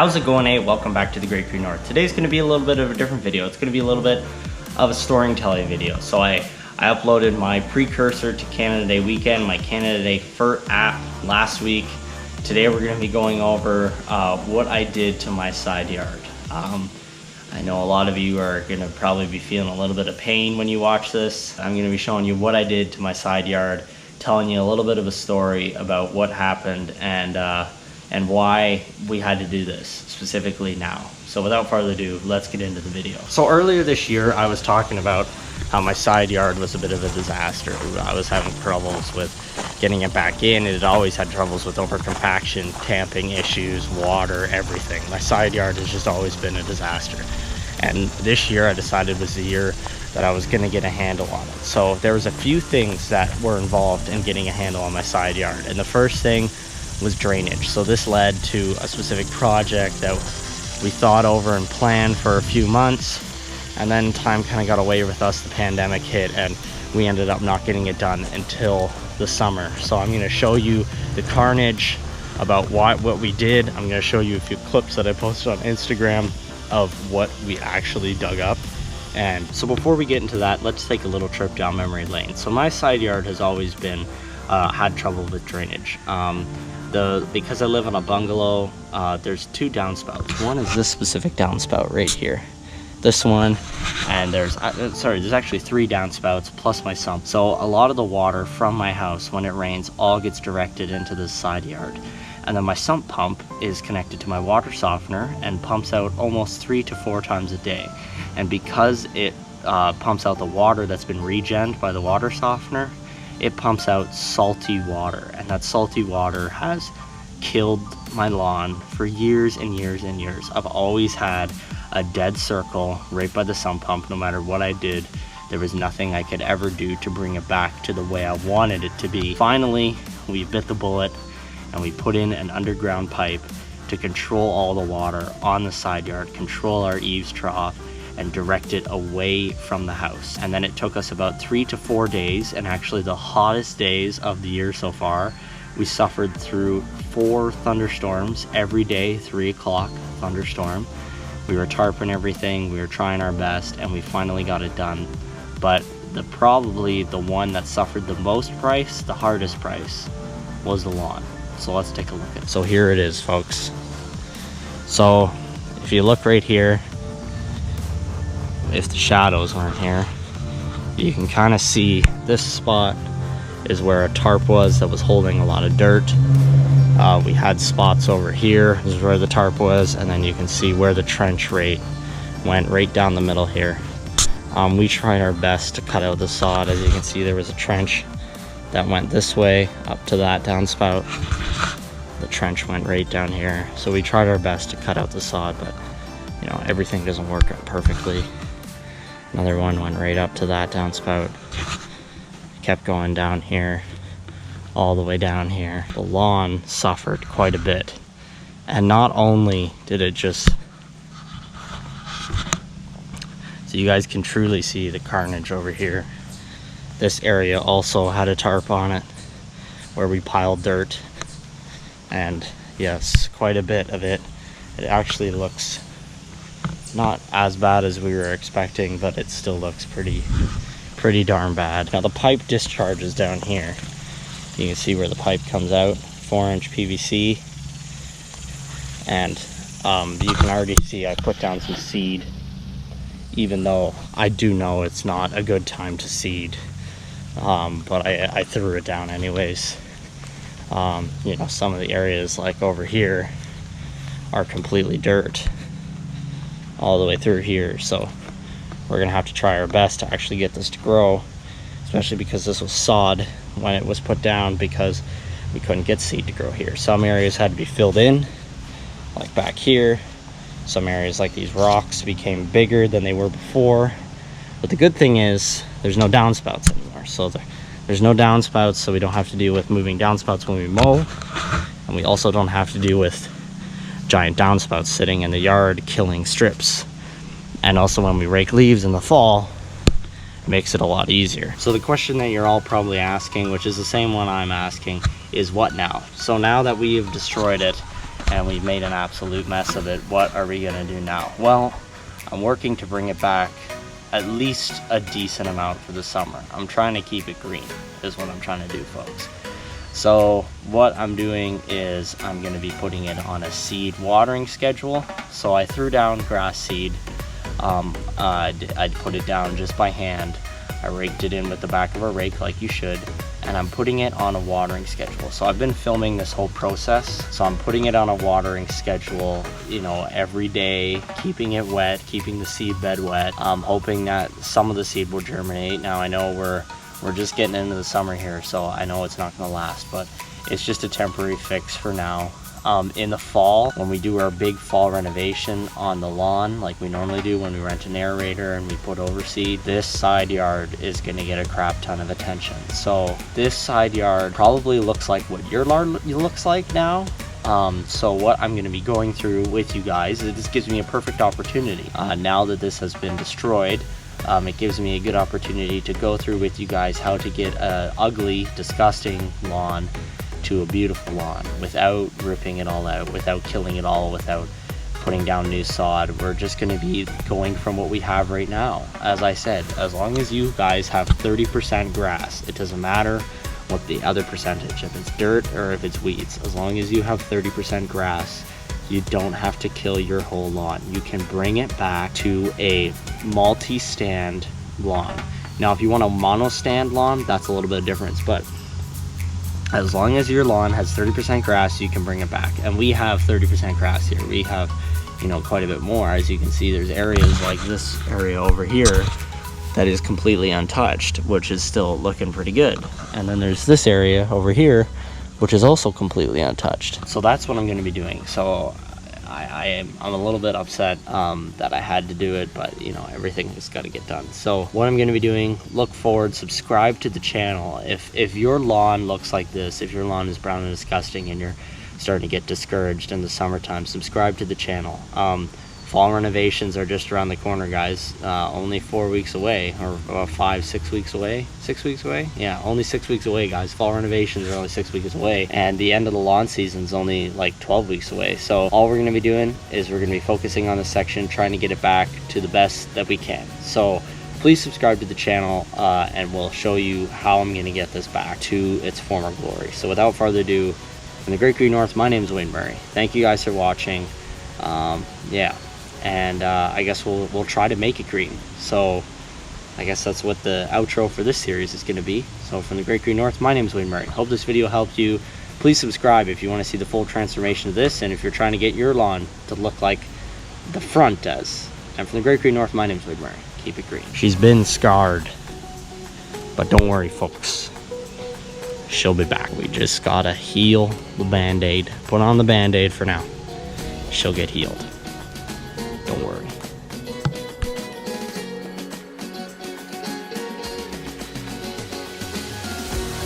How's it going, welcome back to the Great Green North. Today's going to be a little bit of a different video. It's going to be a little bit of a storytelling video. So I uploaded my precursor to Canada Day weekend, my Canada Day FERT app last week. Today we're going to be going over what I did to my side yard. I know a lot of you are going to probably be feeling a little bit of pain when you watch this. I'm going to be showing you what I did to my side yard, telling you a little bit of a story about what happened and why we had to do this specifically now. So without further ado, let's get into the video. So earlier this year, I was talking about how my side yard was a bit of a disaster. I was having troubles with getting it back in. It had always had troubles with overcompaction, tamping issues, water, everything. My side yard has just always been a disaster. And this year I decided was the year that I was gonna get a handle on it. So there was a few things that were involved in getting a handle on my side yard. And the first thing was drainage. So this led to a specific project that we thought over and planned for a few months, and then time kind of got away with us. The pandemic hit and we ended up not getting it done until the summer. So I'm going to show you the carnage about what we did. I'm going to show you a few clips that I posted on Instagram of what we actually dug up. And so before we get into that, let's take a little trip down memory lane. So my side yard has always been had trouble with drainage. Because I live in a bungalow, there's two downspouts. One is this specific downspout right here, this one, and there's actually three downspouts plus my sump. So a lot of the water from my house when it rains all gets directed into this side yard, and then my sump pump is connected to my water softener and pumps out almost 3 to 4 times a day. And because it pumps out the water that's been regened by the water softener, it pumps out salty water, and that salty water has killed my lawn for years and years and years. I've always had a dead circle right by the sump pump. No matter what I did, there was nothing I could ever do to bring it back to the way I wanted it to be. Finally, we bit the bullet and we put in an underground pipe to control all the water on the side yard, control our eaves trough, and direct it away from the house. And then it took us about 3 to 4 days, and actually the hottest days of the year so far. We suffered through 4 thunderstorms every day, 3 o'clock thunderstorm. We were tarping everything, we were trying our best, and we finally got it done. But probably the one that suffered the most price, the hardest price, was the lawn. So let's take a look at it. So here it is, folks. So if you look right here, if the shadows weren't here, you can kind of see this spot is where a tarp was that was holding a lot of dirt. We had spots over here, this is where the tarp was, and then you can see where the trench rate went right down the middle here. We tried our best to cut out the sod. As you can see, there was a trench that went this way up to that downspout. The trench went right down here, so we tried our best to cut out the sod, but you know, everything doesn't work out perfectly. Another one went right up to that downspout, kept going down here, all the way down here. The lawn suffered quite a bit. And not only did it just, so you guys can truly see the carnage over here, this area also had a tarp on it where we piled dirt. And yes, quite a bit of it. It actually looks not as bad as we were expecting, but it still looks pretty darn bad. Now the pipe discharges down here. You can see where the pipe comes out, 4-inch PVC. And you can already see I put down some seed, even though I do know it's not a good time to seed. But I threw it down anyways. You know, some of the areas like over here are completely dirt all the way through here, so we're gonna have to try our best to actually get this to grow, especially because this was sod when it was put down, because we couldn't get seed to grow here. Some areas had to be filled in, like back here. Some areas like these rocks became bigger than they were before, but the good thing is there's no downspouts anymore. So there's no downspouts, so we don't have to deal with moving downspouts when we mow, and we also don't have to deal with giant downspouts sitting in the yard killing strips. And also when we rake leaves in the fall, it makes it a lot easier. So the question that you're all probably asking, which is the same one I'm asking, is what now? So now that we have destroyed it and we've made an absolute mess of it. What are we gonna do now? Well, I'm working to bring it back at least a decent amount for the summer. I'm trying to keep it green is what I'm trying to do, folks. So what I'm doing is I'm going to be putting it on a seed watering schedule. So I threw down grass seed. I'd put it down just by hand. I raked it in with the back of a rake like you should, and I'm putting it on a watering schedule. So I've been filming this whole process. So I'm putting it on a watering schedule, you know, every day, keeping it wet, keeping the seed bed wet. I'm hoping that some of the seed will germinate. Now I know we're just getting into the summer here, so I know it's not gonna last, but it's just a temporary fix for now. In the fall, when we do our big fall renovation on the lawn, like we normally do when we rent an aerator and we put overseed, this side yard is gonna get a crap ton of attention. So this side yard probably looks like what your yard looks like now. So what I'm going to be going through with you guys, this gives me a perfect opportunity. Now that this has been destroyed, it gives me a good opportunity to go through with you guys how to get an ugly, disgusting lawn to a beautiful lawn without ripping it all out, without killing it all, without putting down new sod. We're just going to be going from what we have right now. As I said, as long as you guys have 30% grass, it doesn't matter what the other percentage, if it's dirt or if it's weeds, as long as you have 30% grass, you don't have to kill your whole lawn. You can bring it back to a multi-stand lawn. Now if you want a mono-stand lawn, that's a little bit of difference, but as long as your lawn has 30% grass, you can bring it back. And we have 30% grass here. We have, you know, quite a bit more. As you can see, there's areas like this area over here that is completely untouched, which is still looking pretty good. And then there's this area over here, which is also completely untouched. So that's what I'm going to be doing. So I'm a little bit upset that I had to do it, but you know, everything has got to get done. So what I'm going to be doing, look forward, subscribe to the channel. If your lawn looks like this, if your lawn is brown and disgusting and you're starting to get discouraged in the summertime, subscribe to the channel. Fall renovations are just around the corner, guys. Only 4 weeks away, or 6 weeks away. 6 weeks away? Yeah, only 6 weeks away, guys. Fall renovations are only 6 weeks away, and the end of the lawn season is only like 12 weeks away. So all we're gonna be doing is we're gonna be focusing on this section, trying to get it back to the best that we can. So please subscribe to the channel, and we'll show you how I'm gonna get this back to its former glory. So without further ado, from the Great Green North, my name is Wayne Murray. Thank you guys for watching. Yeah. And I guess we'll try to make it green. So I guess that's what the outro for this series is going to be. So from the Great Green North, my name is Wayne Murray. Hope this video helped you. Please subscribe if you want to see the full transformation of this, and if you're trying to get your lawn to look like the front does. And from the Great Green North, my name is Wayne Murray. Keep it green. She's been scarred, but don't worry, folks. She'll be back. We just gotta heal the band-aid. Put on the band-aid for now. She'll get healed. Don't worry.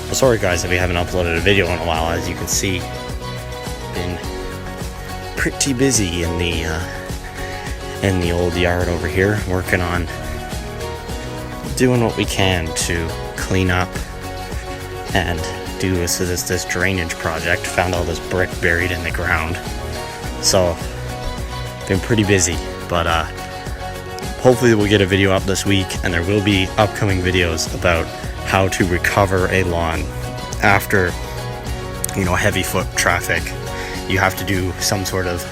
Well, sorry guys if we haven't uploaded a video in a while. As you can see, been pretty busy in the old yard over here, working on doing what we can to clean up and do this drainage project. Found all this brick buried in the ground, so been pretty busy. But hopefully we'll get a video up this week, and there will be upcoming videos about how to recover a lawn after, you know, heavy foot traffic. You have to do some sort of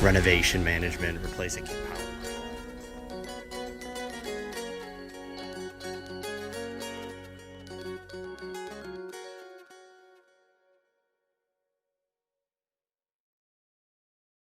renovation management, replacing power.